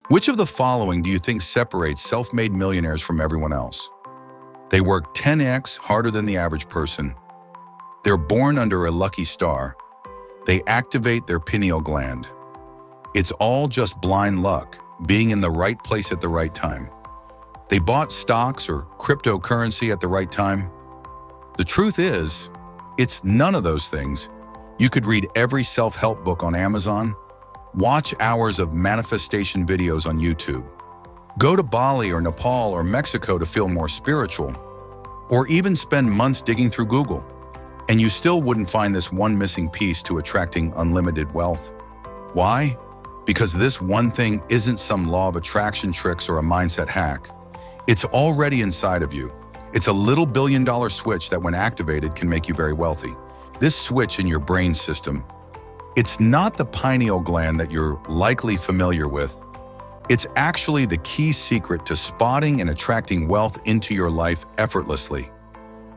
Which of the following do you think separates self-made millionaires from everyone else? They work 10x harder than the average person. They're born under a lucky star. They activate their pineal gland. It's all just blind luck, being in the right place at the right time. They bought stocks or cryptocurrency at the right time. The truth is, it's none of those things. You could read every self-help book on Amazon, watch hours of manifestation videos on YouTube, go to Bali or Nepal or Mexico to feel more spiritual, or even spend months digging through Google, and you still wouldn't find this one missing piece to attracting unlimited wealth. Why? Because this one thing isn't some law of attraction tricks or a mindset hack. It's already inside of you. It's a little billion-dollar switch that when activated can make you very wealthy. This switch in your brain system, it's not the pineal gland that you're likely familiar with. It's actually the key secret to spotting and attracting wealth into your life effortlessly.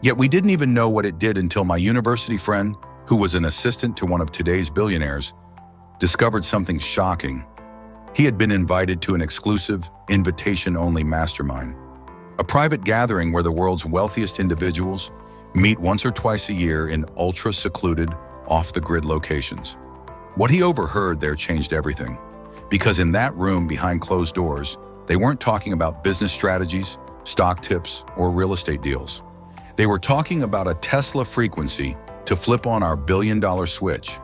Yet we didn't even know what it did until my university friend, who was an assistant to one of today's billionaires, discovered something shocking. He had been invited to an exclusive, invitation-only mastermind, a private gathering where the world's wealthiest individuals meet once or twice a year in ultra-secluded, off-the-grid locations. What he overheard there changed everything, because in that room behind closed doors, they weren't talking about business strategies, stock tips, or real estate deals. They were talking about a Tesla frequency to flip on our billion-dollar switch,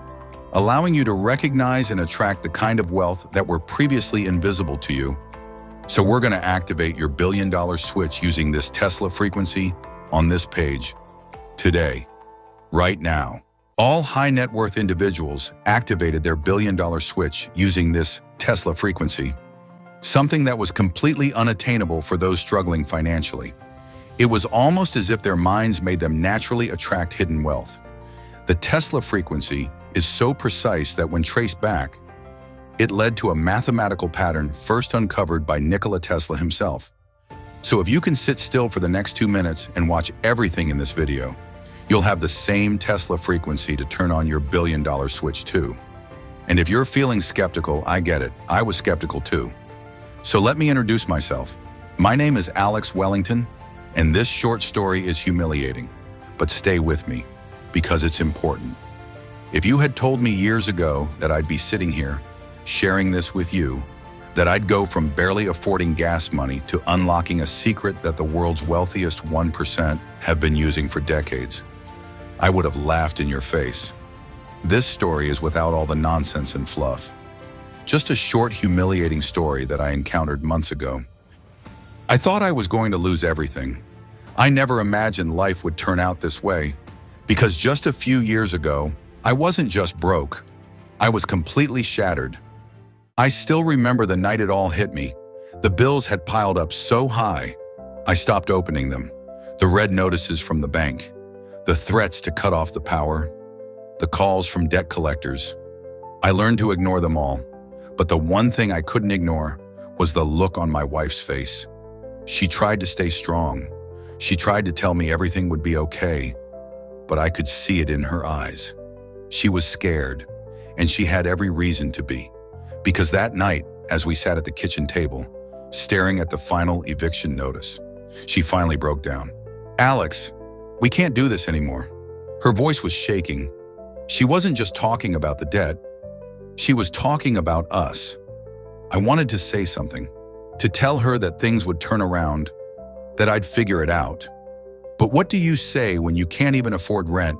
allowing you to recognize and attract the kind of wealth that were previously invisible to you. So we're going to activate your billion-dollar switch using this Tesla frequency on this page today, right now. All high net worth individuals activated their billion-dollar switch using this Tesla frequency, something that was completely unattainable for those struggling financially. It was almost as if their minds made them naturally attract hidden wealth. The Tesla frequency is so precise that when traced back, it led to a mathematical pattern first uncovered by Nikola Tesla himself. So if you can sit still for the next 2 minutes and watch everything in this video, you'll have the same Tesla frequency to turn on your billion-dollar switch too. And if you're feeling skeptical, I get it. I was skeptical too. So let me introduce myself. My name is Alex Wellington, and this short story is humiliating. But stay with me, because it's important. If you had told me years ago that I'd be sitting here, sharing this with you, that I'd go from barely affording gas money to unlocking a secret that the world's wealthiest 1% have been using for decades, I would have laughed in your face. This story is without all the nonsense and fluff. Just a short, humiliating story that I encountered months ago. I thought I was going to lose everything. I never imagined life would turn out this way, because just a few years ago, I wasn't just broke. I was completely shattered. I still remember the night it all hit me. The bills had piled up so high, I stopped opening them. The red notices from the bank, the threats to cut off the power, the calls from debt collectors. I learned to ignore them all, but the one thing I couldn't ignore was the look on my wife's face. She tried to stay strong. She tried to tell me everything would be okay, but I could see it in her eyes. She was scared, and she had every reason to be, because that night, as we sat at the kitchen table, staring at the final eviction notice, she finally broke down. "Alex, we can't do this anymore." Her voice was shaking. She wasn't just talking about the debt. She was talking about us. I wanted to say something, to tell her that things would turn around, that I'd figure it out. But what do you say when you can't even afford rent?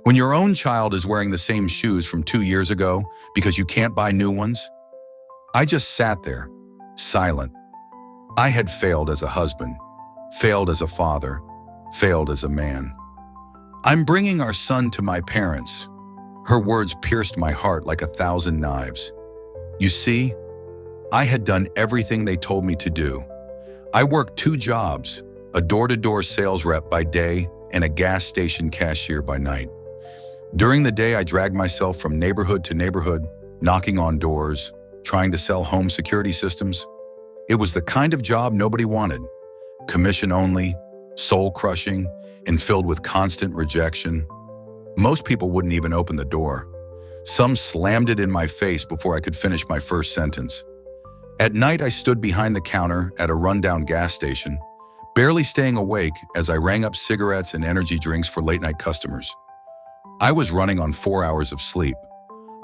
When your own child is wearing the same shoes from 2 years ago because you can't buy new ones? I just sat there, silent. I had failed as a husband, failed as a father, failed as a man. "I'm bringing our son to my parents." Her words pierced my heart like 1,000 knives. You see, I had done everything they told me to do. I worked 2 jobs, a door-to-door sales rep by day and a gas station cashier by night. During the day, I dragged myself from neighborhood to neighborhood, knocking on doors, trying to sell home security systems. It was the kind of job nobody wanted, commission only, soul-crushing, and filled with constant rejection. Most people wouldn't even open the door. Some slammed it in my face before I could finish my first sentence. At night, I stood behind the counter at a rundown gas station, barely staying awake as I rang up cigarettes and energy drinks for late-night customers. I was running on 4 hours of sleep.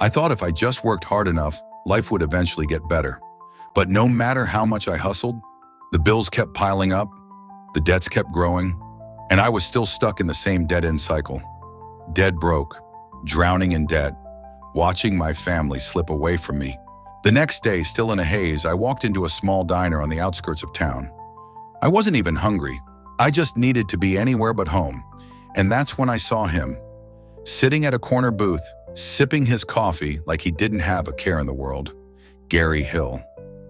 I thought if I just worked hard enough, life would eventually get better. But no matter how much I hustled, the bills kept piling up, the debts kept growing, and I was still stuck in the same dead-end cycle. Dead broke, drowning in debt, watching my family slip away from me. The next day, still in a haze, I walked into a small diner on the outskirts of town. I wasn't even hungry. I just needed to be anywhere but home. And that's when I saw him, sitting at a corner booth, sipping his coffee like he didn't have a care in the world. Gary Hill.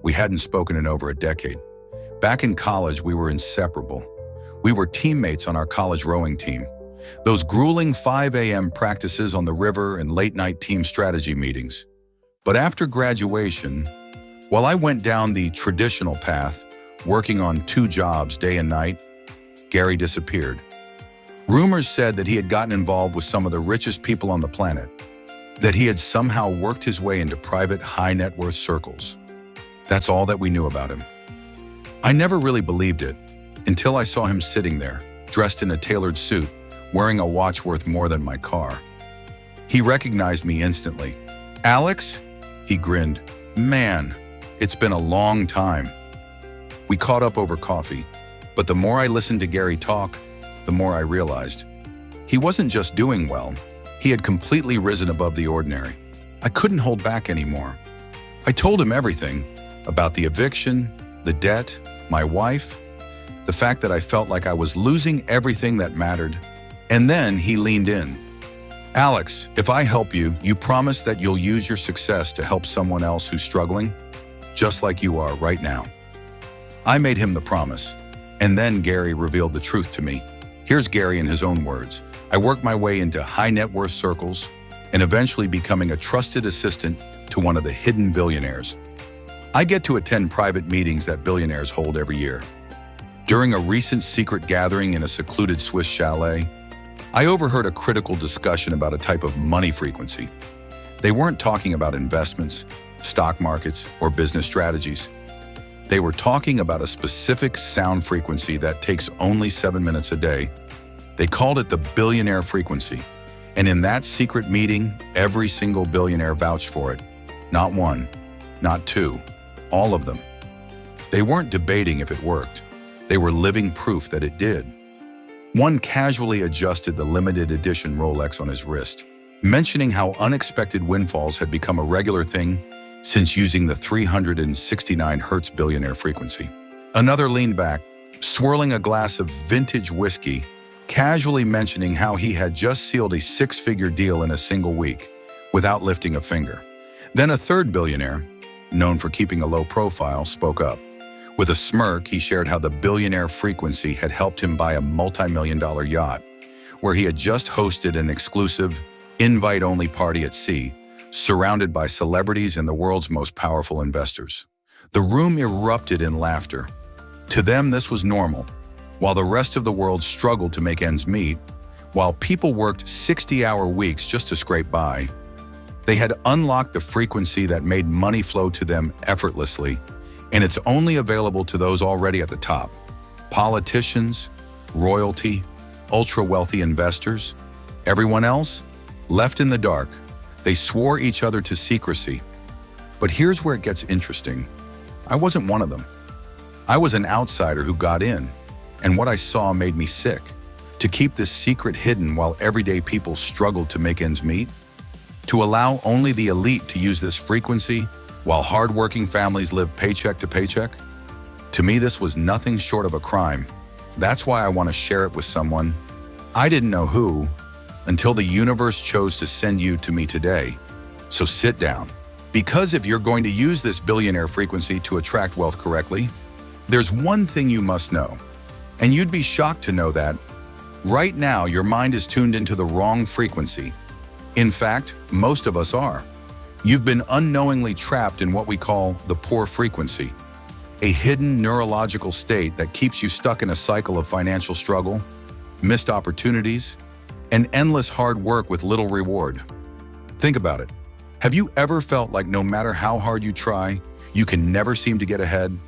We hadn't spoken in over a decade. Back in college, we were inseparable. We were teammates on our college rowing team. Those grueling 5 a.m. practices on the river and late-night team strategy meetings. But after graduation, while I went down the traditional path, working on 2 jobs day and night, Gary disappeared. Rumors said that he had gotten involved with some of the richest people on the planet, that he had somehow worked his way into private high-net-worth circles. That's all that we knew about him. I never really believed it until I saw him sitting there, dressed in a tailored suit, wearing a watch worth more than my car. He recognized me instantly. "Alex?" He grinned. "Man, it's been a long time." We caught up over coffee, but the more I listened to Gary talk, the more I realized he wasn't just doing well. He had completely risen above the ordinary. I couldn't hold back anymore. I told him everything about the eviction, the debt, my wife, the fact that I felt like I was losing everything that mattered. And then he leaned in. "Alex, if I help you, you promise that you'll use your success to help someone else who's struggling, just like you are right now." I made him the promise, and then Gary revealed the truth to me. Here's Gary in his own words. "I worked my way into high net worth circles and eventually becoming a trusted assistant to one of the hidden billionaires. I get to attend private meetings that billionaires hold every year. During a recent secret gathering in a secluded Swiss chalet, I overheard a critical discussion about a type of money frequency. They weren't talking about investments, stock markets, or business strategies. They were talking about a specific sound frequency that takes only 7 minutes a day. They called it the billionaire frequency. And in that secret meeting, every single billionaire vouched for it. Not one, not two, all of them. They weren't debating if it worked. They were living proof that it did. One casually adjusted the limited edition Rolex on his wrist, mentioning how unexpected windfalls had become a regular thing since using the 369 Hertz billionaire frequency. Another leaned back, swirling a glass of vintage whiskey, casually mentioning how he had just sealed a 6-figure deal in a single week, without lifting a finger. Then a third billionaire, known for keeping a low profile, spoke up. With a smirk, he shared how the billionaire frequency had helped him buy a multi-million-dollar yacht, where he had just hosted an exclusive, invite-only party at sea, surrounded by celebrities and the world's most powerful investors. The room erupted in laughter. To them, this was normal. While the rest of the world struggled to make ends meet, while people worked 60-hour weeks just to scrape by, they had unlocked the frequency that made money flow to them effortlessly, and it's only available to those already at the top. Politicians, royalty, ultra-wealthy investors. Everyone else, left in the dark. They swore each other to secrecy. But here's where it gets interesting. I wasn't one of them. I was an outsider who got in, and what I saw made me sick. To keep this secret hidden while everyday people struggled to make ends meet? To allow only the elite to use this frequency while hardworking families live paycheck to paycheck? To me, this was nothing short of a crime. That's why I want to share it with someone. I didn't know who until the universe chose to send you to me today. So sit down. Because if you're going to use this billionaire frequency to attract wealth correctly, there's one thing you must know. And you'd be shocked to know that right now your mind is tuned into the wrong frequency. In fact, most of us are. You've been unknowingly trapped in what we call the poor frequency, a hidden neurological state that keeps you stuck in a cycle of financial struggle, missed opportunities, and endless hard work with little reward. Think about it. Have you ever felt like no matter how hard you try, You can never seem to get ahead.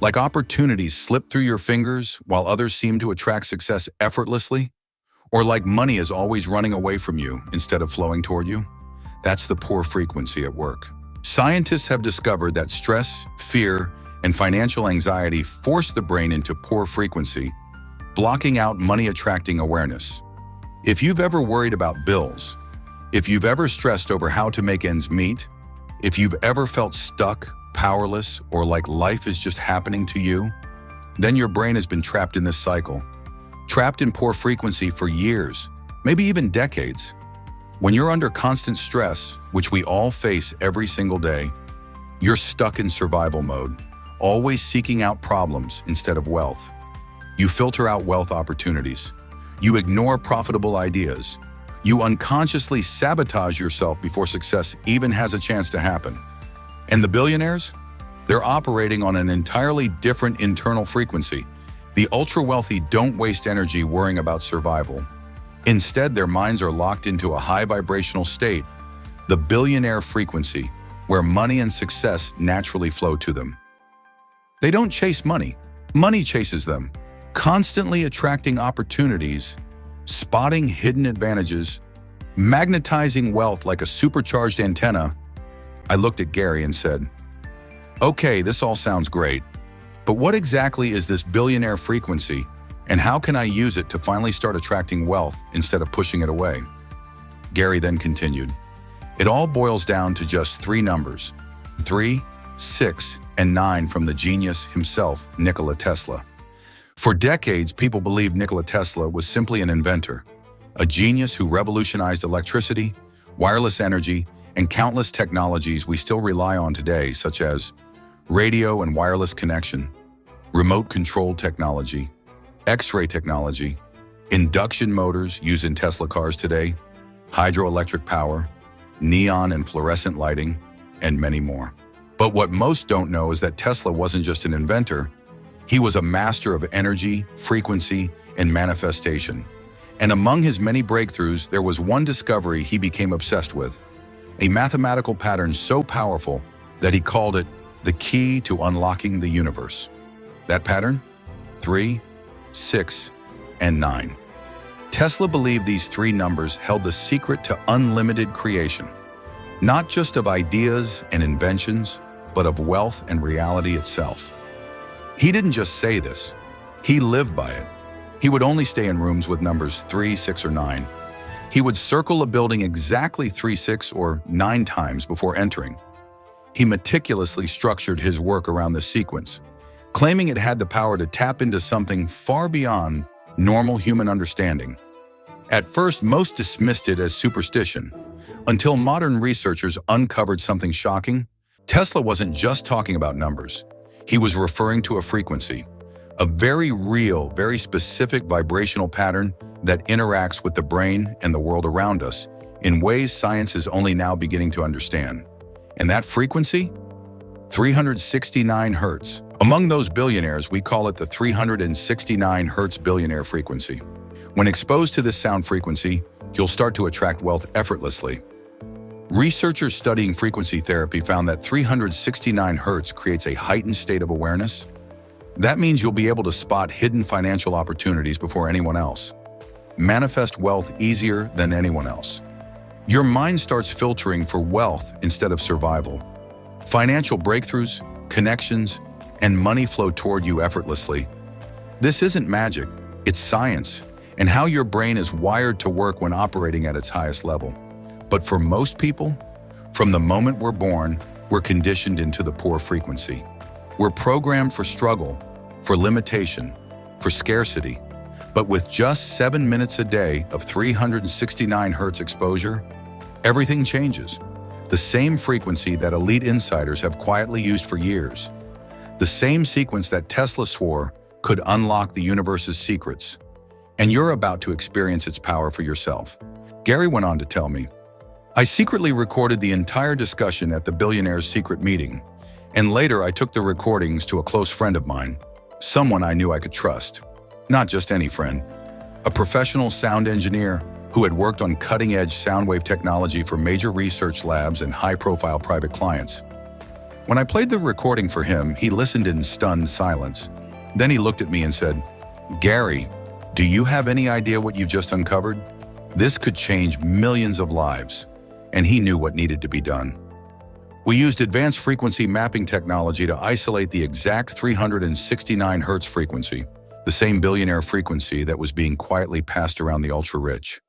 Like opportunities slip through your fingers while others seem to attract success effortlessly. Or like money is always running away from you instead of flowing toward you. That's the poor frequency at work. Scientists have discovered that stress, fear, and financial anxiety force the brain into poor frequency, blocking out money-attracting awareness. If you've ever worried about bills, if you've ever stressed over how to make ends meet, if you've ever felt stuck, powerless, or like life is just happening to you, then your brain has been trapped in this cycle, trapped in poor frequency for years, maybe even decades. When you're under constant stress, which we all face every single day, you're stuck in survival mode, always seeking out problems instead of wealth. You filter out wealth opportunities. You ignore profitable ideas. You unconsciously sabotage yourself before success even has a chance to happen. And the billionaires? They're operating on an entirely different internal frequency. The ultra-wealthy don't waste energy worrying about survival. Instead, their minds are locked into a high vibrational state, the billionaire frequency, where money and success naturally flow to them. They don't chase money. Money chases them, constantly attracting opportunities, spotting hidden advantages, magnetizing wealth like a supercharged antenna. I looked at Gary and said, "Okay, this all sounds great, but what exactly is this billionaire frequency, and how can I use it to finally start attracting wealth instead of pushing it away?" Gary then continued, "It all boils down to just three numbers, 3, 6, and 9 from the genius himself, Nikola Tesla. For decades, people believed Nikola Tesla was simply an inventor, a genius who revolutionized electricity, wireless energy, and countless technologies we still rely on today, such as radio and wireless connection, remote control technology, X-ray technology, induction motors used in Tesla cars today, hydroelectric power, neon and fluorescent lighting, and many more. But what most don't know is that Tesla wasn't just an inventor. He was a master of energy, frequency, and manifestation. And among his many breakthroughs, there was one discovery he became obsessed with, a mathematical pattern so powerful that he called it the key to unlocking the universe. That pattern? 3, 6, and 9. Tesla believed these three numbers held the secret to unlimited creation, not just of ideas and inventions, but of wealth and reality itself. He didn't just say this, he lived by it. He would only stay in rooms with numbers 3, 6, or 9. He would circle a building exactly 3, 6, or 9 times before entering. He meticulously structured his work around this sequence, claiming it had the power to tap into something far beyond normal human understanding. At first, most dismissed it as superstition, until modern researchers uncovered something shocking. Tesla wasn't just talking about numbers. He was referring to a frequency, a very real, very specific vibrational pattern that interacts with the brain and the world around us in ways science is only now beginning to understand. And that frequency? 369 hertz. Among those billionaires, we call it the 369 hertz billionaire frequency. When exposed to this sound frequency, you'll start to attract wealth effortlessly. Researchers studying frequency therapy found that 369 hertz creates a heightened state of awareness. That means you'll be able to spot hidden financial opportunities before anyone else, manifest wealth easier than anyone else. Your mind starts filtering for wealth instead of survival. Financial breakthroughs, connections, and money flow toward you effortlessly. This isn't magic, it's science, and how your brain is wired to work when operating at its highest level. But for most people, from the moment we're born, we're conditioned into the poor frequency. We're programmed for struggle, for limitation, for scarcity. But with just 7 minutes a day of 369 hertz exposure, everything changes. The same frequency that elite insiders have quietly used for years. The same sequence that Tesla swore could unlock the universe's secrets. And you're about to experience its power for yourself. Gary went on to tell me, "I secretly recorded the entire discussion at the Billionaires' secret meeting, and later I took the recordings to a close friend of mine, someone I knew I could trust. Not just any friend, a professional sound engineer who had worked on cutting-edge sound wave technology for major research labs and high-profile private clients. When I played the recording for him, he listened in stunned silence. Then he looked at me and said, "Gary, do you have any idea what you've just uncovered? This could change millions of lives." And he knew what needed to be done. We used advanced frequency mapping technology to isolate the exact 369 Hz frequency, the same billionaire frequency that was being quietly passed around the ultra-rich.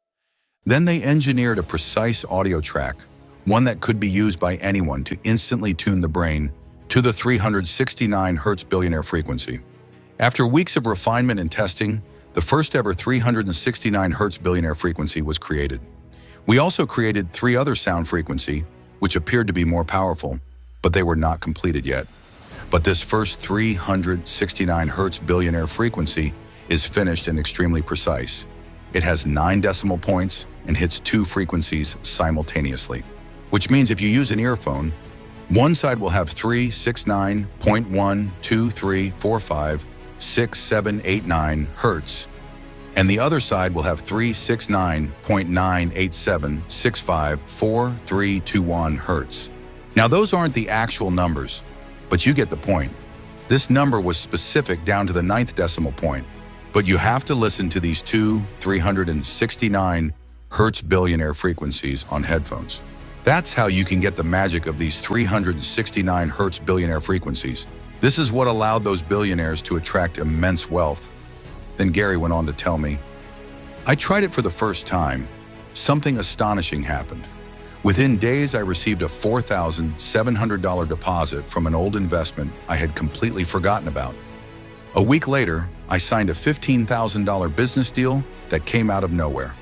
Then they engineered a precise audio track, one that could be used by anyone to instantly tune the brain to the 369 Hz billionaire frequency. After weeks of refinement and testing, the first ever 369 Hz billionaire frequency was created. We also created 3 other sound frequency, which appeared to be more powerful, but they were not completed yet. But this first 369 Hz billionaire frequency is finished and extremely precise. It has 9 decimal points and hits 2 frequencies simultaneously, which means if you use an earphone, one side will have 369.123456789 Hz, and the other side will have 369.987654321 Hz. Now those aren't the actual numbers, but you get the point. This number was specific down to the 9th decimal point, but you have to listen to these two 369 Hz billionaire frequencies on headphones. That's how you can get the magic of these 369 Hz billionaire frequencies. This is what allowed those billionaires to attract immense wealth. Then Gary went on to tell me, "I tried it for the first time. Something astonishing happened. Within days, I received a $4,700 deposit from an old investment I had completely forgotten about. A week later, I signed a $15,000 business deal that came out of nowhere.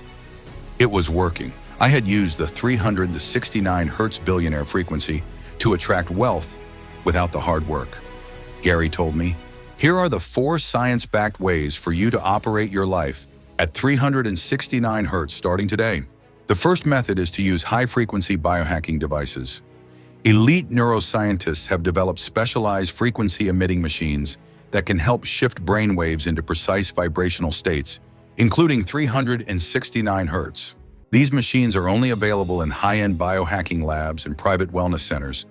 It was working. I had used the 369 Hz billionaire frequency to attract wealth without the hard work." Gary told me, "Here are the 4 science-backed ways for you to operate your life at 369 Hz starting today. The first method is to use high-frequency biohacking devices. Elite neuroscientists have developed specialized frequency-emitting machines that can help shift brain waves into precise vibrational states, including 369 Hz. These machines are only available in high-end biohacking labs and private wellness centers,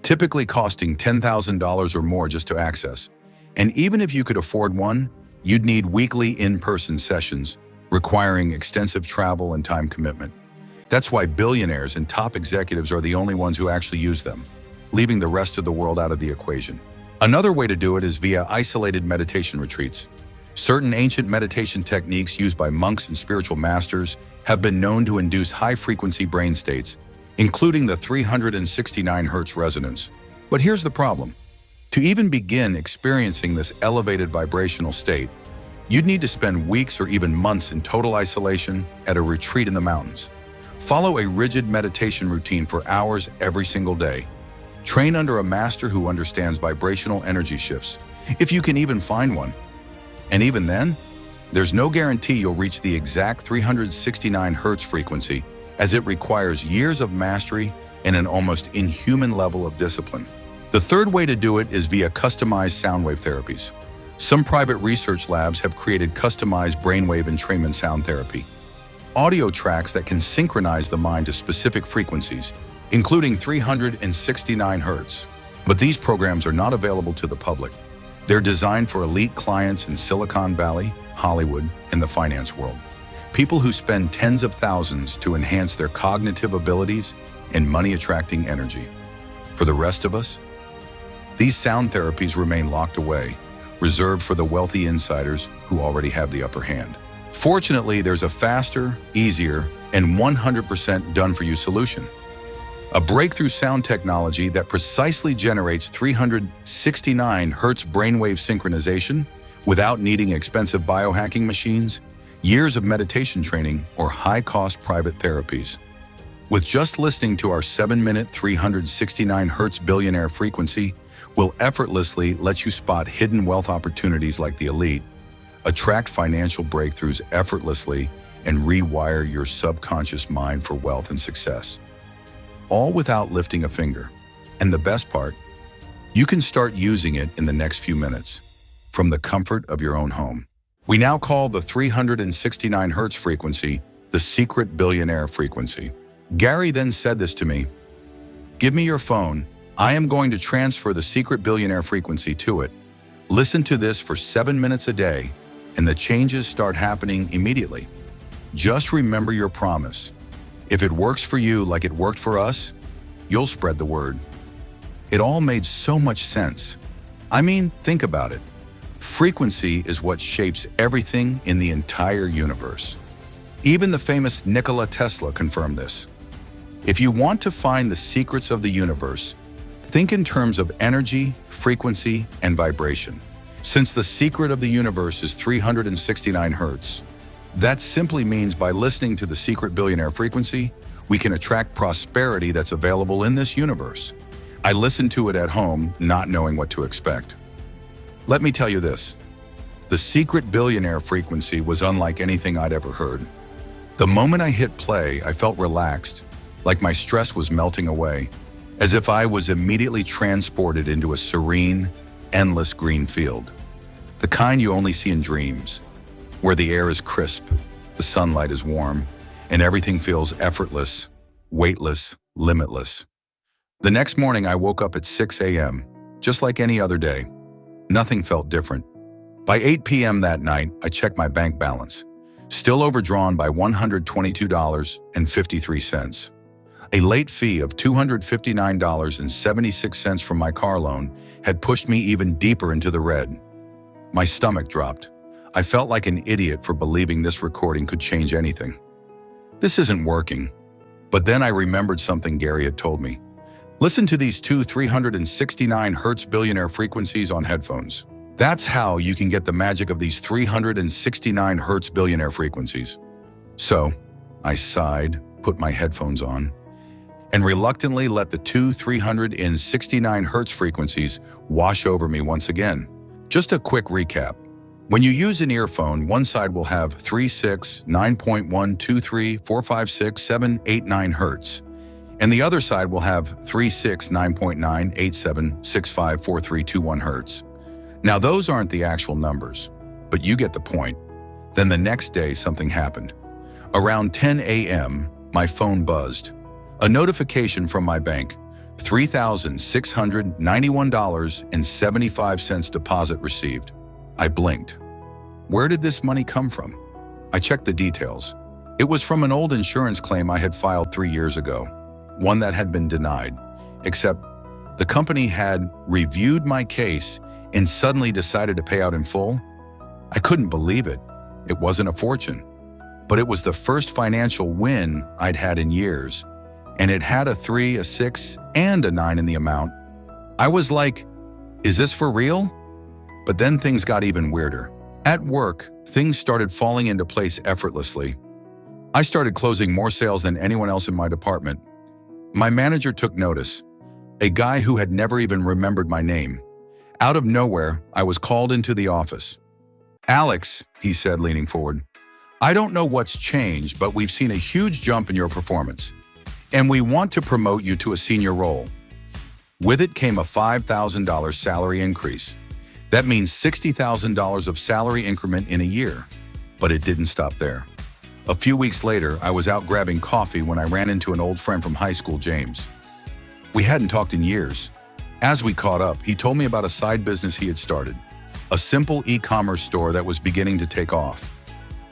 typically costing $10,000 or more just to access. And even if you could afford one, you'd need weekly in-person sessions, requiring extensive travel and time commitment. That's why billionaires and top executives are the only ones who actually use them, leaving the rest of the world out of the equation. Another way to do it is via isolated meditation retreats. Certain ancient meditation techniques used by monks and spiritual masters have been known to induce high-frequency brain states, including the 369 Hz resonance. But here's the problem. To even begin experiencing this elevated vibrational state, you'd need to spend weeks or even months in total isolation at a retreat in the mountains. Follow a rigid meditation routine for hours every single day. Train under a master who understands vibrational energy shifts, if you can even find one. And even then, there's no guarantee you'll reach the exact 369 Hz frequency, as it requires years of mastery and an almost inhuman level of discipline. The third way to do it is via customized soundwave therapies. Some private research labs have created customized brainwave entrainment sound therapy, audio tracks that can synchronize the mind to specific frequencies, including 369 Hz. But these programs are not available to the public. They're designed for elite clients in Silicon Valley, Hollywood, and the finance world. People who spend tens of thousands to enhance their cognitive abilities and money-attracting energy. For the rest of us, these sound therapies remain locked away, reserved for the wealthy insiders who already have the upper hand. Fortunately, there's a faster, easier, and 100% done-for-you solution. A breakthrough sound technology that precisely generates 369 Hz brainwave synchronization without needing expensive biohacking machines, years of meditation training, or high-cost private therapies. With just listening to our 7-minute 369 Hz billionaire frequency, will effortlessly let you spot hidden wealth opportunities like the elite, attract financial breakthroughs effortlessly, and rewire your subconscious mind for wealth and success. All without lifting a finger. And the best part, you can start using it in the next few minutes, from the comfort of your own home. We now call the 369 Hz frequency the secret billionaire frequency. Gary then said this to me, "Give me your phone I am going to transfer the secret billionaire frequency to it. Listen to this for 7 minutes a day, and the changes start happening immediately. Just remember your promise. If it works for you like it worked for us, you'll spread the word. It all made so much sense. I mean, think about it. Frequency is what shapes everything in the entire universe. Even the famous Nikola Tesla confirmed this. If you want to find the secrets of the universe, think in terms of energy, frequency, and vibration. Since the secret of the universe is 369 hertz, that simply means by listening to the secret billionaire frequency, we can attract prosperity that's available in this universe. I listened to it at home, not knowing what to expect. Let me tell you this. The secret billionaire frequency was unlike anything I'd ever heard. The moment I hit play, I felt relaxed, like my stress was melting away, as if I was immediately transported into a serene, endless green field. The kind you only see in dreams, where the air is crisp, the sunlight is warm, and everything feels effortless, weightless, limitless. The next morning I woke up at 6 a.m., just like any other day. Nothing felt different. By 8 p.m. that night, I checked my bank balance, still overdrawn by $122.53. A late fee of $259.76 from my car loan had pushed me even deeper into the red. My stomach dropped. I felt like an idiot for believing this recording could change anything. This isn't working. But then I remembered something Gary had told me. Listen to these two 369 hertz billionaire frequencies on headphones. That's how you can get the magic of these 369 hertz billionaire frequencies. So, I sighed, put my headphones on, and reluctantly let the two 369 hertz frequencies wash over me once again. Just a quick recap. When you use an earphone, one side will have 36, 9.1, 23, 456, 7, 8, 9 hertz, and the other side will have 36, 9.9, 87, 65, 43, 21 hertz. Now those aren't the actual numbers, but you get the point. Then the next day something happened. Around 10 a.m., my phone buzzed. A notification from my bank, $3,691.75 deposit received. I blinked. Where did this money come from? I checked the details. It was from an old insurance claim I had filed 3 years ago, one that had been denied, except the company had reviewed my case and suddenly decided to pay out in full. I couldn't believe it. It wasn't a fortune, but it was the first financial win I'd had in years, and it had a 3, a 6, and a 9 in the amount. I was like, is this for real? But then things got even weirder. At work, things started falling into place effortlessly. I started closing more sales than anyone else in my department. My manager took notice, a guy who had never even remembered my name. Out of nowhere, I was called into the office. "Alex," he said, leaning forward, "I don't know what's changed, but we've seen a huge jump in your performance, and we want to promote you to a senior role." With it came a $5,000 salary increase. That means $60,000 of salary increment in a year. But it didn't stop there. A few weeks later, I was out grabbing coffee when I ran into an old friend from high school, James. We hadn't talked in years. As we caught up, he told me about a side business he had started, a simple e-commerce store that was beginning to take off.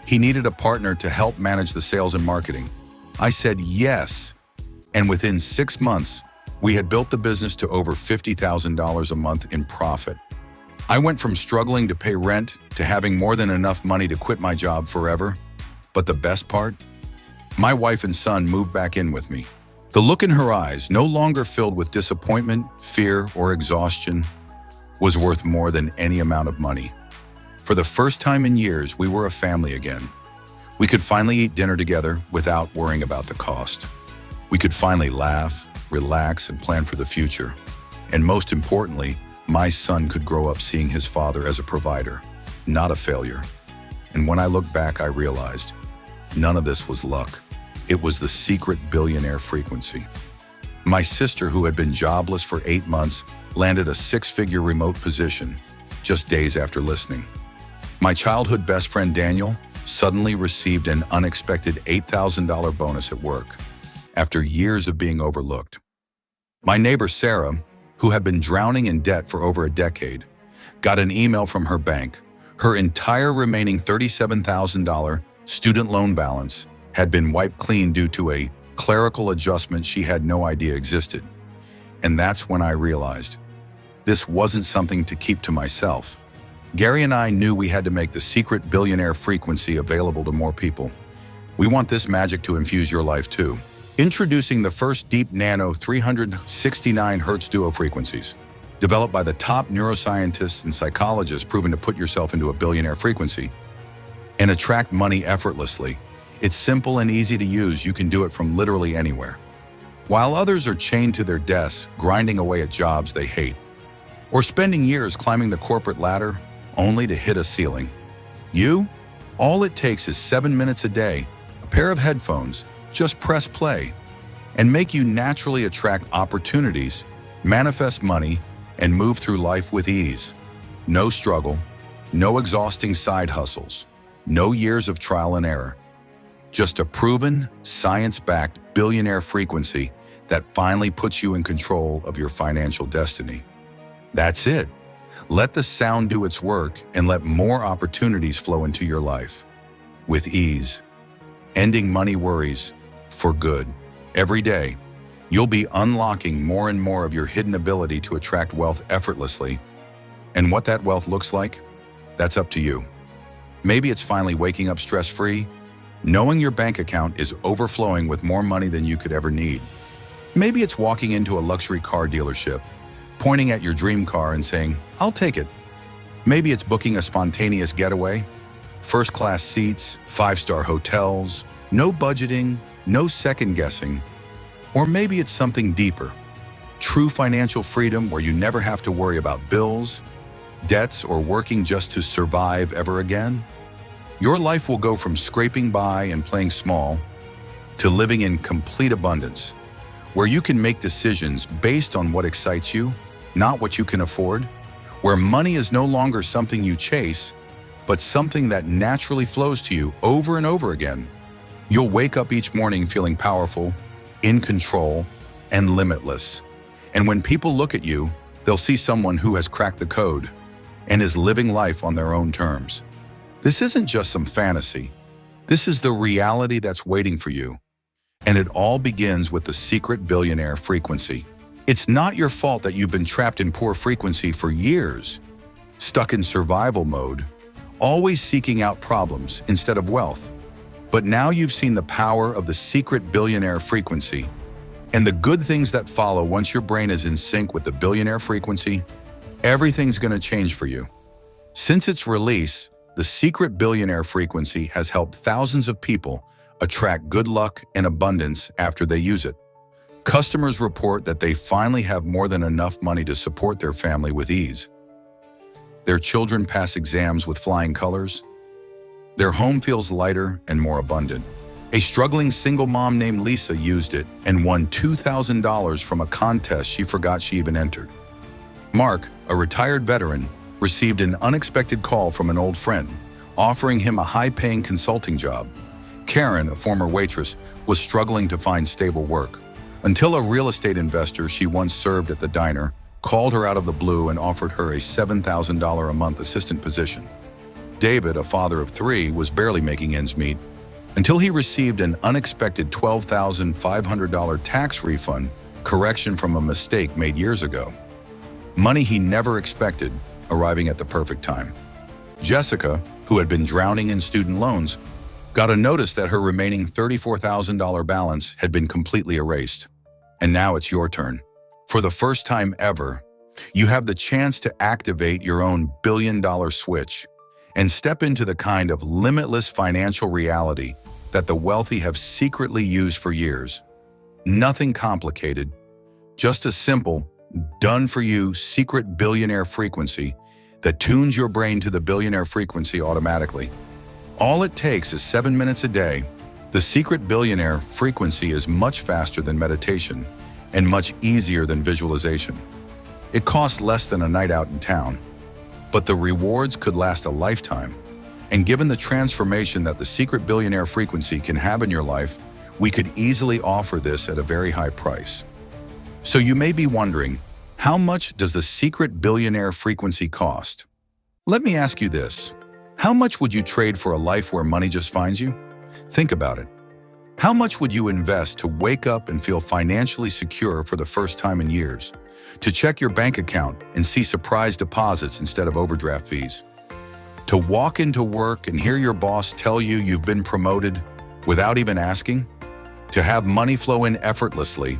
He needed a partner to help manage the sales and marketing. I said yes, and within 6 months, we had built the business to over $50,000 a month in profit. I went from struggling to pay rent to having more than enough money to quit my job forever. But the best part? My wife and son moved back in with me. The look in her eyes, no longer filled with disappointment, fear, or exhaustion, was worth more than any amount of money. For the first time in years, we were a family again. We could finally eat dinner together without worrying about the cost. We could finally laugh, relax, and plan for the future. And most importantly, my son could grow up seeing his father as a provider, not a failure. And when I look back, I realized none of this was luck. It was the secret billionaire frequency. My sister, who had been jobless for 8 months, landed a 6-figure remote position just days after listening. My childhood best friend, Daniel, suddenly received an unexpected $8,000 bonus at work after years of being overlooked. My neighbor, Sarah, who had been drowning in debt for over a decade, got an email from her bank. Her entire remaining $37,000 student loan balance had been wiped clean due to a clerical adjustment she had no idea existed. And that's when I realized this wasn't something to keep to myself. Gary and I knew we had to make the secret billionaire frequency available to more people. We want this magic to infuse your life too. Introducing the first deep nano 369 Hz duo frequencies. Developed by the top neuroscientists and psychologists proven to put yourself into a billionaire frequency and attract money effortlessly. It's simple and easy to use. You can do it from literally anywhere. While others are chained to their desks, grinding away at jobs they hate, or spending years climbing the corporate ladder only to hit a ceiling. All it takes is 7 minutes a day, a pair of headphones, just press play, and make you naturally attract opportunities, manifest money, and move through life with ease. No struggle, no exhausting side hustles, no years of trial and error. Just a proven, science-backed billionaire frequency that finally puts you in control of your financial destiny. That's it. Let the sound do its work and let more opportunities flow into your life. With ease, ending money worries for good. Every day, you'll be unlocking more and more of your hidden ability to attract wealth effortlessly. And what that wealth looks like, that's up to you. Maybe it's finally waking up stress-free, knowing your bank account is overflowing with more money than you could ever need. Maybe it's walking into a luxury car dealership, pointing at your dream car and saying, "I'll take it." Maybe it's booking a spontaneous getaway, first-class seats, 5-star hotels, no budgeting, no second-guessing. Or maybe it's something deeper, true financial freedom where you never have to worry about bills, debts, or working just to survive ever again. Your life will go from scraping by and playing small to living in complete abundance, where you can make decisions based on what excites you, not what you can afford, where money is no longer something you chase, but something that naturally flows to you over and over again. You'll wake up each morning feeling powerful, in control, and limitless. And when people look at you, they'll see someone who has cracked the code and is living life on their own terms. This isn't just some fantasy. This is the reality that's waiting for you. And it all begins with the secret billionaire frequency. It's not your fault that you've been trapped in poor frequency for years, stuck in survival mode, always seeking out problems instead of wealth. But now you've seen the power of the secret billionaire frequency and the good things that follow once your brain is in sync with the billionaire frequency. Everything's going to change for you. Since its release, the secret billionaire frequency has helped thousands of people attract good luck and abundance after they use it. Customers report that they finally have more than enough money to support their family with ease. Their children pass exams with flying colors. Their home feels lighter and more abundant. A struggling single mom named Lisa used it and won $2,000 from a contest she forgot she even entered. Mark, a retired veteran, received an unexpected call from an old friend, offering him a high-paying consulting job. Karen, a former waitress, was struggling to find stable work, until a real estate investor she once served at the diner called her out of the blue and offered her a $7,000 a month assistant position. David, a father of 3, was barely making ends meet until he received an unexpected $12,500 tax refund correction from a mistake made years ago. Money he never expected, arriving at the perfect time. Jessica, who had been drowning in student loans, got a notice that her remaining $34,000 balance had been completely erased. And now it's your turn. For the first time ever, you have the chance to activate your own billion-dollar switch and step into the kind of limitless financial reality that the wealthy have secretly used for years. Nothing complicated, just a simple, done-for-you secret billionaire frequency that tunes your brain to the billionaire frequency automatically. All it takes is 7 minutes a day. The secret billionaire frequency is much faster than meditation and much easier than visualization. It costs less than a night out in town, but the rewards could last a lifetime. And given the transformation that the secret billionaire frequency can have in your life, we could easily offer this at a very high price. So you may be wondering, How much does the secret billionaire frequency cost? Let me ask you this. How much would you trade for a life where money just finds you? Think about it. How much would you invest to wake up and feel financially secure for the first time in years? To check your bank account and see surprise deposits instead of overdraft fees? To walk into work and hear your boss tell you you've been promoted without even asking? To have money flow in effortlessly,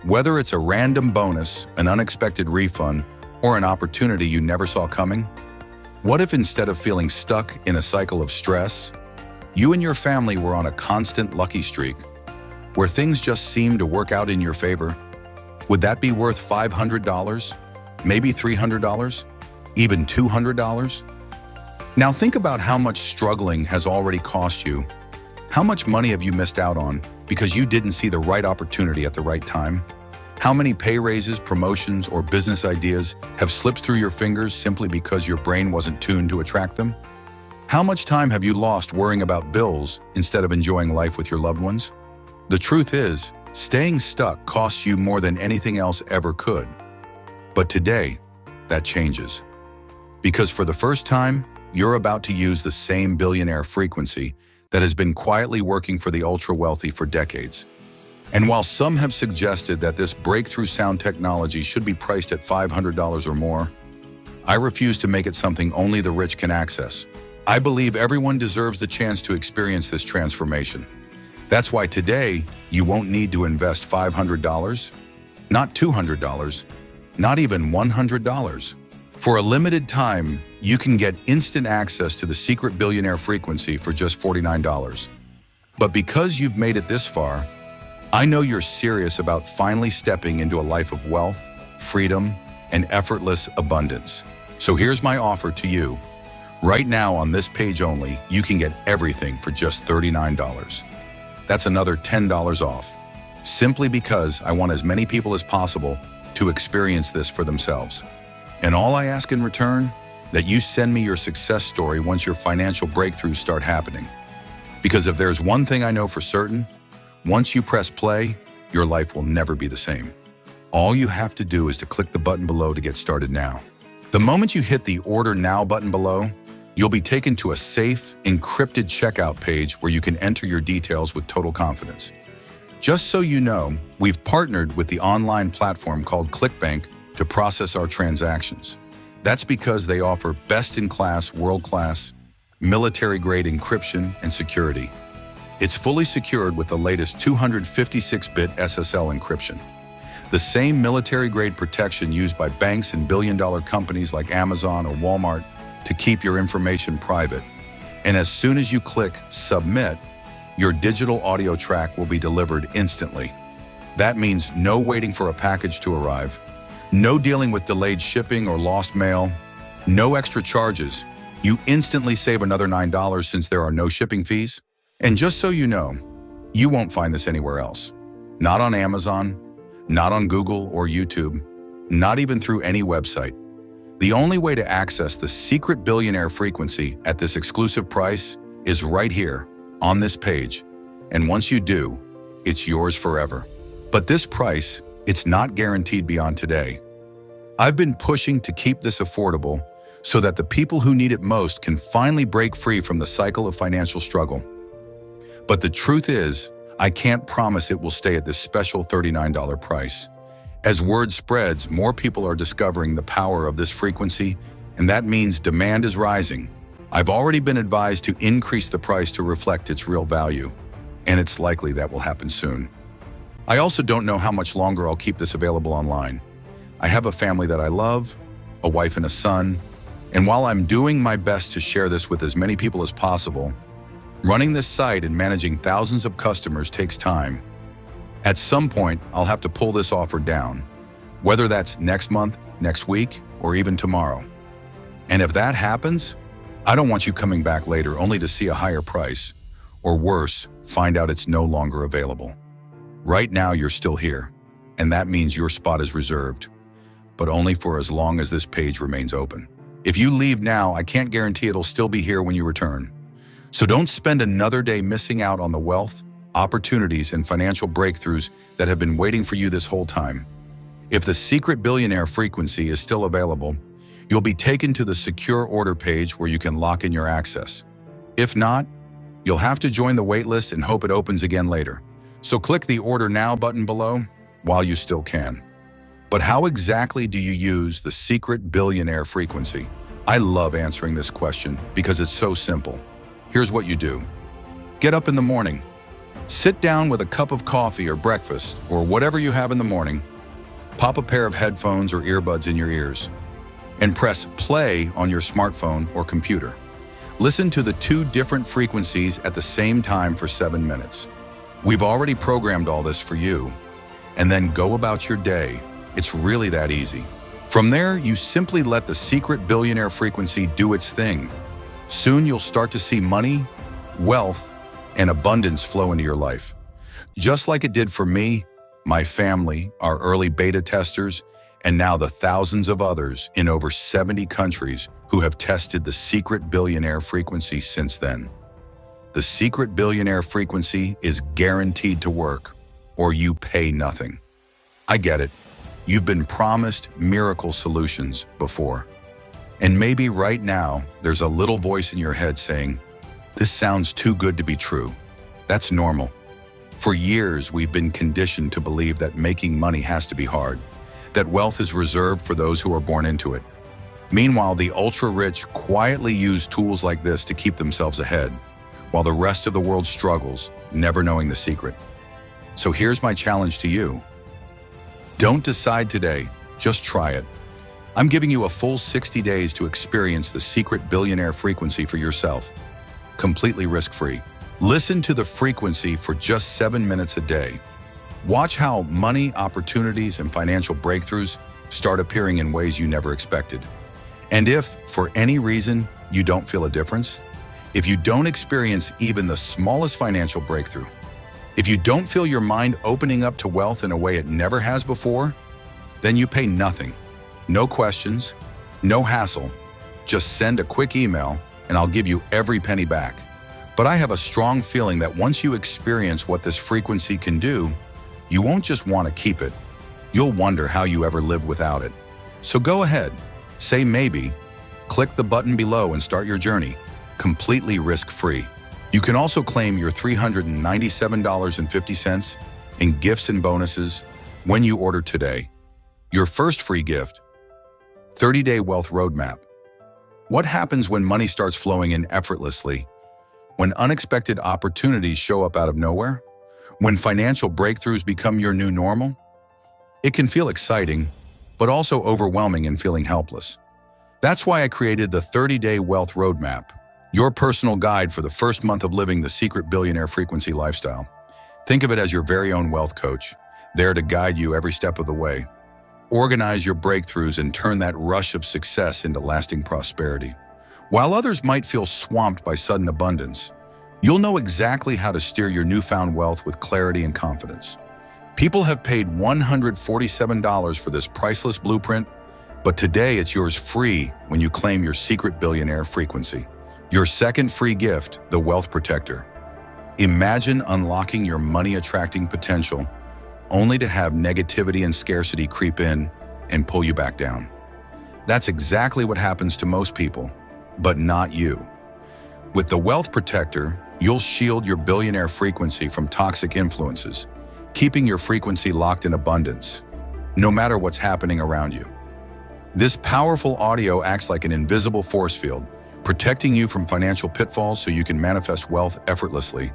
whether it's a random bonus, an unexpected refund, or an opportunity you never saw coming? What if instead of feeling stuck in a cycle of stress, you and your family were on a constant lucky streak, where things just seemed to work out in your favor? Would that be worth $500? Maybe $300? Even $200? Now think about how much struggling has already cost you. How much money have you missed out on because you didn't see the right opportunity at the right time? How many pay raises, promotions, or business ideas have slipped through your fingers simply because your brain wasn't tuned to attract them? How much time have you lost worrying about bills instead of enjoying life with your loved ones? The truth is, staying stuck costs you more than anything else ever could. But today, that changes. Because for the first time, you're about to use the same billionaire frequency that has been quietly working for the ultra-wealthy for decades. And while some have suggested that this breakthrough sound technology should be priced at $500 or more, I refuse to make it something only the rich can access. I believe everyone deserves the chance to experience this transformation. That's why today, you won't need to invest $500, not $200, not even $100. For a limited time, you can get instant access to the secret billionaire frequency for just $49. But because you've made it this far, I know you're serious about finally stepping into a life of wealth, freedom, and effortless abundance. So here's my offer to you. Right now on this page only, you can get everything for just $39. That's another $10 off, simply because I want as many people as possible to experience this for themselves. And all I ask in return, that you send me your success story once your financial breakthroughs start happening. Because if there's one thing I know for certain, once you press play, your life will never be the same. All you have to do is to click the button below to get started now. The moment you hit the Order Now button below, you'll be taken to a safe, encrypted checkout page where you can enter your details with total confidence. Just so you know, we've partnered with the online platform called ClickBank to process our transactions. That's because they offer best-in-class, world-class, military-grade encryption and security. It's fully secured with the latest 256-bit SSL encryption, the same military-grade protection used by banks and billion-dollar companies like Amazon or Walmart to keep your information private. And as soon as you click Submit, your digital audio track will be delivered instantly. That means no waiting for a package to arrive, no dealing with delayed shipping or lost mail, no extra charges. You instantly save another $9 since there are no shipping fees. And just so you know, you won't find this anywhere else. Not on Amazon, not on Google or YouTube, not even through any website. The only way to access the secret billionaire frequency at this exclusive price is right here on this page. And once you do, it's yours forever. But this price, it's not guaranteed beyond today. I've been pushing to keep this affordable so that the people who need it most can finally break free from the cycle of financial struggle. But the truth is, I can't promise it will stay at this special $39 price. As word spreads, more people are discovering the power of this frequency, and that means demand is rising. I've already been advised to increase the price to reflect its real value, and it's likely that will happen soon. I also don't know how much longer I'll keep this available online. I have a family that I love, a wife and a son, and while I'm doing my best to share this with as many people as possible, running this site and managing thousands of customers takes time. At some point, I'll have to pull this offer down, whether that's next month, next week, or even tomorrow. And if that happens, I don't want you coming back later only to see a higher price, or worse, find out it's no longer available. Right now, you're still here, and that means your spot is reserved, but only for as long as this page remains open. If you leave now, I can't guarantee it'll still be here when you return. So don't spend another day missing out on the wealth, opportunities, and financial breakthroughs that have been waiting for you this whole time. If the secret billionaire frequency is still available, you'll be taken to the secure order page where you can lock in your access. If not, you'll have to join the waitlist and hope it opens again later. So click the Order Now button below while you still can. But how exactly do you use the secret billionaire frequency? I love answering this question because it's so simple. Here's what you do. Get up in the morning. Sit down with a cup of coffee or breakfast or whatever you have in the morning. Pop a pair of headphones or earbuds in your ears and press play on your smartphone or computer. Listen to the two different frequencies at the same time for 7 minutes. We've already programmed all this for you. And then go about your day. It's really that easy. From there, you simply let the secret billionaire frequency do its thing. Soon you'll start to see money, wealth, and abundance flow into your life. Just like it did for me, my family, our early beta testers, and now the thousands of others in over 70 countries who have tested the secret billionaire frequency since then. The secret billionaire frequency is guaranteed to work, or you pay nothing. I get it. You've been promised miracle solutions before. And maybe right now, there's a little voice in your head saying, "This sounds too good to be true." That's normal. For years, we've been conditioned to believe that making money has to be hard, that wealth is reserved for those who are born into it. Meanwhile, the ultra-rich quietly use tools like this to keep themselves ahead, while the rest of the world struggles, never knowing the secret. So here's my challenge to you. Don't decide today, just try it. I'm giving you a full 60 days to experience the secret billionaire frequency for yourself, completely risk-free. Listen to the frequency for just 7 minutes a day. Watch how money, opportunities, and financial breakthroughs start appearing in ways you never expected. And if, for any reason, you don't feel a difference, if you don't experience even the smallest financial breakthrough, if you don't feel your mind opening up to wealth in a way it never has before, then you pay nothing. No questions, no hassle. Just send a quick email and I'll give you every penny back. But I have a strong feeling that once you experience what this frequency can do, you won't just want to keep it. You'll wonder how you ever lived without it. So go ahead, say maybe, click the button below and start your journey, completely risk-free. You can also claim your $397.50 in gifts and bonuses when you order today. Your first free gift, 30-day wealth roadmap. What happens when money starts flowing in effortlessly? When unexpected opportunities show up out of nowhere? When financial breakthroughs become your new normal? It can feel exciting, but also overwhelming and feeling helpless. That's why I created the 30-day wealth roadmap, your personal guide for the first month of living the secret billionaire frequency lifestyle. Think of it as your very own wealth coach, there to guide you every step of the way. Organize your breakthroughs and turn that rush of success into lasting prosperity. While others might feel swamped by sudden abundance, you'll know exactly how to steer your newfound wealth with clarity and confidence. People have paid $147 for this priceless blueprint, but today it's yours free when you claim your secret billionaire frequency. Your second free gift, the Wealth Protector. Imagine unlocking your money-attracting potential only to have negativity and scarcity creep in and pull you back down. That's exactly what happens to most people, but not you. With the Wealth Protector, you'll shield your billionaire frequency from toxic influences, keeping your frequency locked in abundance, no matter what's happening around you. This powerful audio acts like an invisible force field, protecting you from financial pitfalls so you can manifest wealth effortlessly.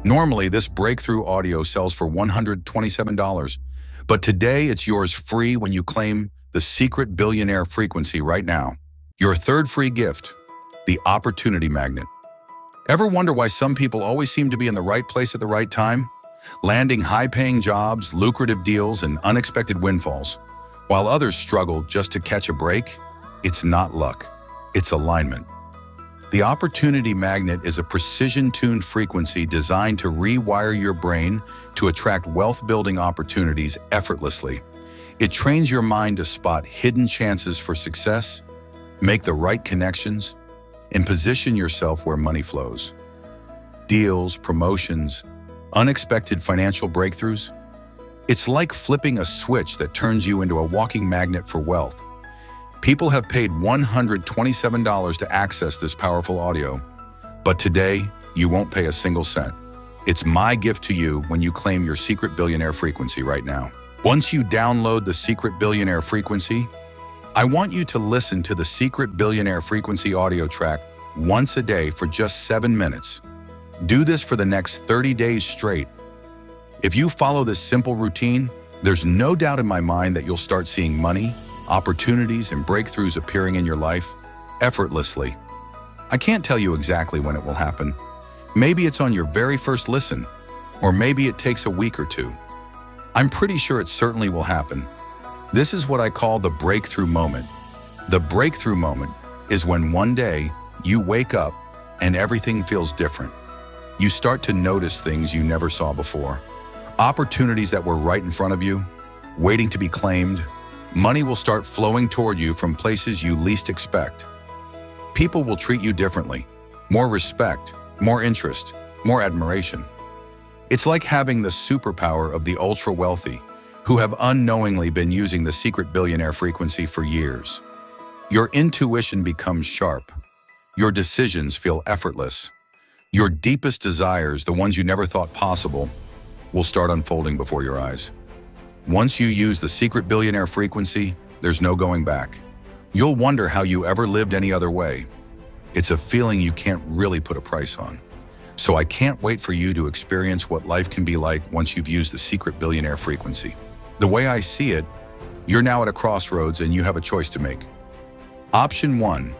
Normally, this breakthrough audio sells for $127, but today it's yours free when you claim the secret billionaire frequency right now. Your third free gift, the Opportunity Magnet. Ever wonder why some people always seem to be in the right place at the right time, landing high-paying jobs, lucrative deals, and unexpected windfalls, while others struggle just to catch a break? It's not luck, it's alignment. The Opportunity Magnet is a precision-tuned frequency designed to rewire your brain to attract wealth-building opportunities effortlessly. It trains your mind to spot hidden chances for success, make the right connections, and position yourself where money flows. Deals, promotions, unexpected financial breakthroughs. It's like flipping a switch that turns you into a walking magnet for wealth. People have paid $127 to access this powerful audio, but today, you won't pay a single cent. It's my gift to you when you claim your secret billionaire frequency right now. Once you download the secret billionaire frequency, I want you to listen to the secret billionaire frequency audio track once a day for just 7 minutes. Do this for the next 30 days straight. If you follow this simple routine, there's no doubt in my mind that you'll start seeing money, opportunities, and breakthroughs appearing in your life effortlessly. I can't tell you exactly when it will happen. Maybe it's on your very first listen, or maybe it takes a week or two. I'm pretty sure it certainly will happen. This is what I call the breakthrough moment. The breakthrough moment is when one day you wake up and everything feels different. You start to notice things you never saw before. Opportunities that were right in front of you, waiting to be claimed. Money will start flowing toward you from places you least expect. People will treat you differently. More respect, more interest, more admiration. It's like having the superpower of the ultra-wealthy, who have unknowingly been using the secret billionaire frequency for years. Your intuition becomes sharp. Your decisions feel effortless. Your deepest desires, the ones you never thought possible, will start unfolding before your eyes. Once you use the secret billionaire frequency, there's no going back. You'll wonder how you ever lived any other way. It's a feeling you can't really put a price on. So I can't wait for you to experience what life can be like once you've used the secret billionaire frequency. The way I see it, you're now at a crossroads and you have a choice to make. Option 1,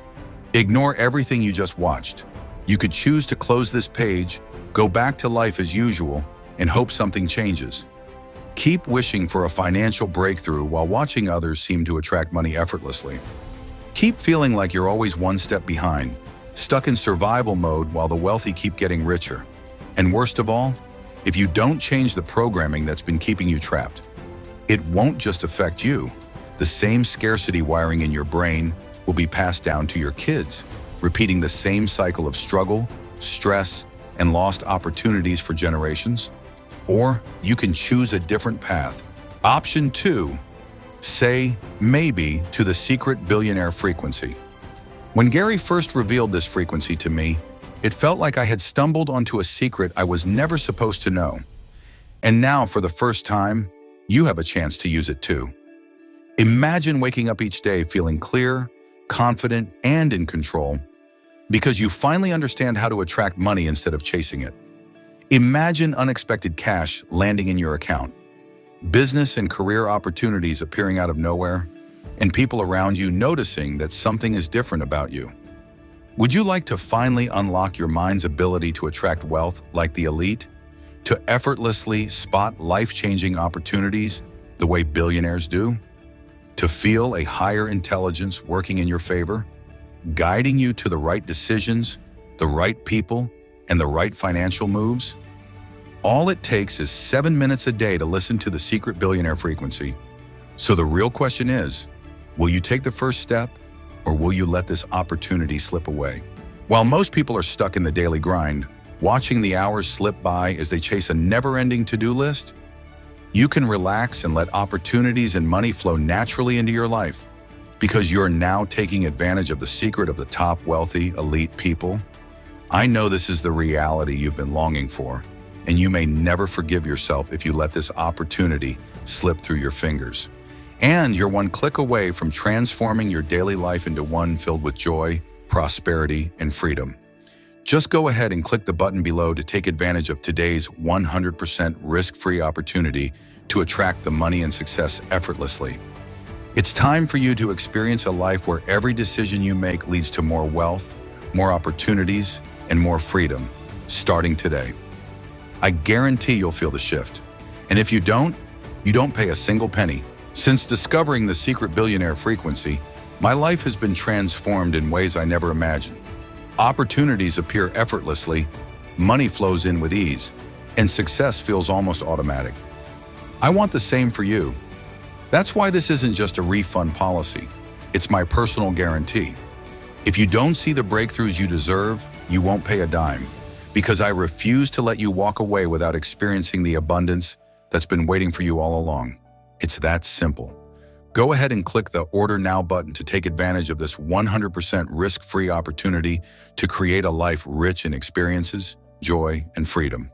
ignore everything you just watched. You could choose to close this page, go back to life as usual, and hope something changes. Keep wishing for a financial breakthrough while watching others seem to attract money effortlessly. Keep feeling like you're always one step behind, stuck in survival mode while the wealthy keep getting richer. And worst of all, if you don't change the programming that's been keeping you trapped, it won't just affect you. The same scarcity wiring in your brain will be passed down to your kids, repeating the same cycle of struggle, stress, and lost opportunities for generations. Or you can choose a different path. Option 2, say maybe to the secret billionaire frequency. When Gary first revealed this frequency to me, it felt like I had stumbled onto a secret I was never supposed to know. And now, for the first time, you have a chance to use it too. Imagine waking up each day feeling clear, confident, and in control, because you finally understand how to attract money instead of chasing it. Imagine unexpected cash landing in your account, business and career opportunities appearing out of nowhere, and people around you noticing that something is different about you. Would you like to finally unlock your mind's ability to attract wealth like the elite? To effortlessly spot life-changing opportunities the way billionaires do? To feel a higher intelligence working in your favor, guiding you to the right decisions, the right people, and the right financial moves? All it takes is 7 minutes a day to listen to the secret billionaire frequency. So the real question is, will you take the first step, or will you let this opportunity slip away? While most people are stuck in the daily grind, watching the hours slip by as they chase a never-ending to-do list, you can relax and let opportunities and money flow naturally into your life, because you're now taking advantage of the secret of the top wealthy, elite people. I know this is the reality you've been longing for, and you may never forgive yourself if you let this opportunity slip through your fingers. And you're one click away from transforming your daily life into one filled with joy, prosperity, and freedom. Just go ahead and click the button below to take advantage of today's 100% risk-free opportunity to attract the money and success effortlessly. It's time for you to experience a life where every decision you make leads to more wealth, more opportunities, and more freedom, starting today. I guarantee you'll feel the shift. And if you don't pay a single penny. Since discovering the secret billionaire frequency, my life has been transformed in ways I never imagined. Opportunities appear effortlessly, money flows in with ease, and success feels almost automatic. I want the same for you. That's why this isn't just a refund policy. It's my personal guarantee. If you don't see the breakthroughs you deserve, you won't pay a dime, because I refuse to let you walk away without experiencing the abundance, that's been waiting for you all along. It's that simple. Go ahead and click the Order Now button to take advantage of this 100% risk-free opportunity to create a life rich in experiences, joy, and freedom.